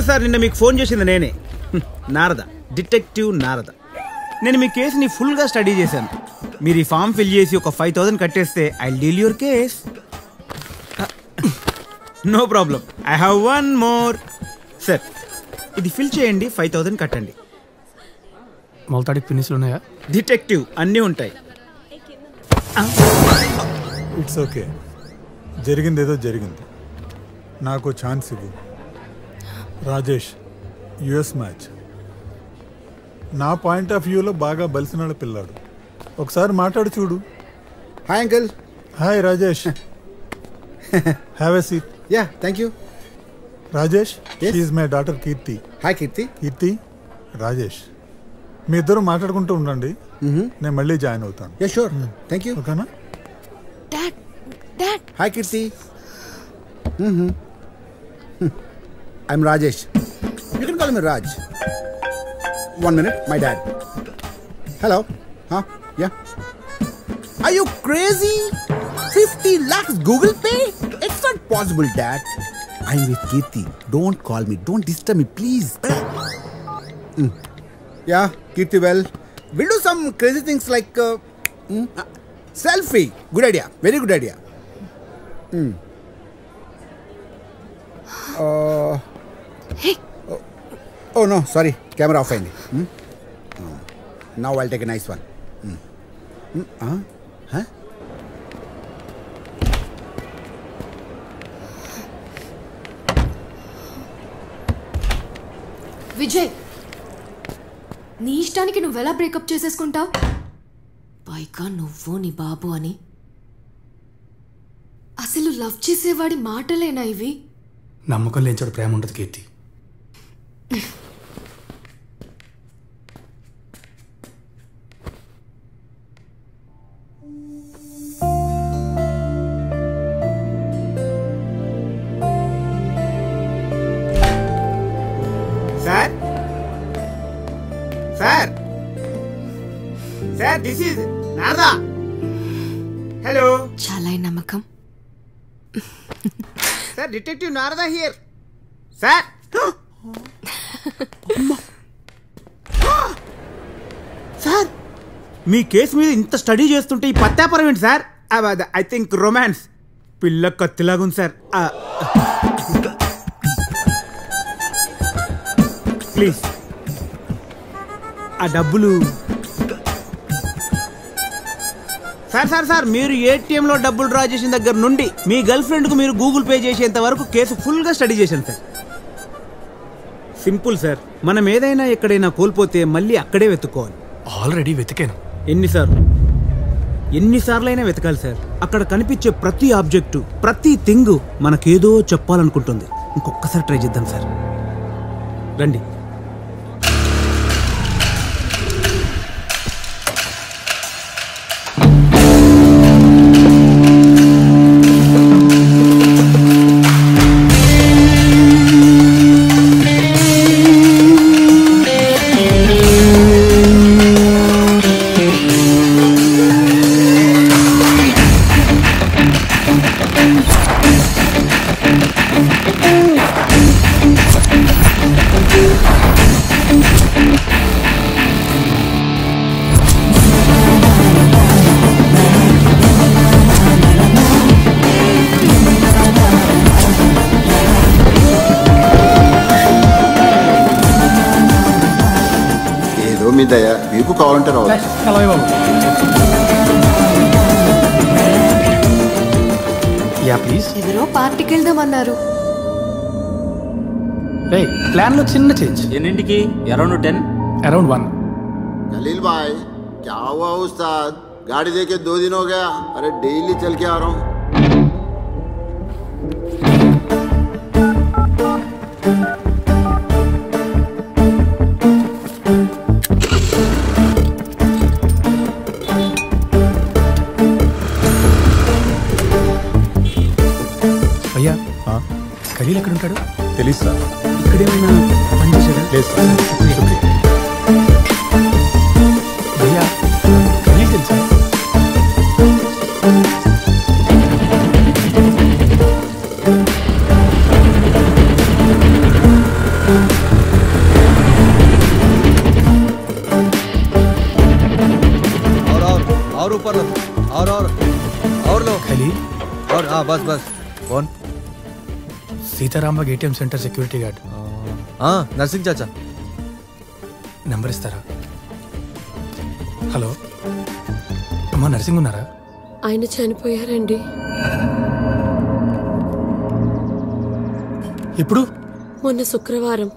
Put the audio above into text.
Sir నిన్న మీకు phone చేసింది నేనే, నారద, డిటెక్టివ్ నారద. నేను మీ కేసుని ఫుల్గా స్టడీ చేశాను. మీరు ఈ ఫామ్ ఫిల్ చేసి ఒక 5,000 కట్టేస్తే I deal your case. No problem, I have one more. Sir ఇది ఫిల్ చేయండి, 5,000 కట్టండి. మొలతాడికి ఫినిష్లు ఉన్నాయా? డిటెక్టివ్ అన్నీ ఉంటాయి. ఇట్స్ ఓకే, జరిగింది ఏదో జరిగింది. నాకు ఛాన్స్ ఇవ్వు. Rajesh, US match. నా పాయింట్ ఆఫ్ వ్యూలో బాగా బలిసినాడు పిల్లాడు. ఒకసారి మాట్లాడు చూడు. Hi uncle. Hi Rajesh. Have a seat. Ya thank you. Rajesh, she is my daughter Keerthi. Hi Keerthi. Keerthi, Rajesh, మీ ఇద్దరు మాట్లాడుకుంటూ ఉండండి, నేను మళ్ళీ జాయిన్ అవుతాను. Ya sure, thank you. ఓకేనా? Hi Keerthi. I'm Rajesh. You can call me Raj. 1 minute, my dad. Hello. Huh? Yeah. Are you crazy? 50 lakhs Google Pay? It's not possible, Dad. I'm with Kirti. Don't call me. Don't disturb me, please. Yeah, Kirti, well, we'll do some crazy things like selfie. Good idea. Very good idea. Hey. Oh no, sorry. Camera off అయింది. Now I'll take a nice one. Huh? Vijay, నీ ఇష్టానికి నువ్వెలా breakup చేసేసుకుంటావు? పైగా నువ్వు నీ బాబు అని. అసలు love చేసేవాడి మాటలేనా ఇవి? నమ్మకం లేనిచోడు ప్రేమ ఉండదు Keerthi. Sir this is Narada. Hello. చాలా నమ్మకం. Sir detective Narada here. Sir sir మీ కేసు మీద ఇంత స్టడీ చేస్తుంటే ఈ పత్తాపరం ఏంటి సార్? I think romance. పిల్ల కత్తిలాగుంది సార్. ప్లీజ్ ఆ డబ్బులు. సార్ మీరు ఏటీఎంలో డబ్బులు డ్రా చేసిన దగ్గర నుండి మీ గర్ల్ ఫ్రెండ్కు మీరు గూగుల్ పే చేసేంత వరకు కేసు ఫుల్గా స్టడీ చేశాను సార్. సింపుల్ సార్, మనం ఏదైనా ఎక్కడైనా కోల్పోతే మళ్ళీ అక్కడే వెతుక్కోవాలి. ఆల్రెడీ వెతికాను. ఎన్నిసార్లైనా వెతకాలి సార్. అక్కడ కనిపించే ప్రతి ఆబ్జెక్టు, ప్రతి థింగ్ మనకేదో చెప్పాలనుకుంటుంది. ఇంకొకసారి ట్రై చేద్దాం సార్, రండి. మీకు కావాలంటే రావచ్చు. ఎవరో పార్టీకి వెళ్దామన్నారు. ప్లాన్ లో చిన్న చేంజ్. ఎన్నింటికి? Around 10, around 1. जलील भाई क्या हुआ उस्ताद? गाड़ी देके 2 दिन हो गया. अरे डेली चल के आ रहा हूँ. భయ్యా, ఖలీల్ ఎక్కడ ఉంటాడు? తెలుసు సార్. ఇక్కడేమైనా పని చేశాడా? లేదు సార్. భయ్యా, ఖలీల్ తెలుసా? और लो ఖలీల్ और हाँ बस बस कौन Sitarambagh ATM centre security guard. हाँ नरसिंह चाचा నెంబర్ ఇస్తారా? హలో అమ్మా, నర్సింగ్ ఉన్నారా? ఆయన చనిపోయారండి. ఇప్పుడు మొన్న శుక్రవారం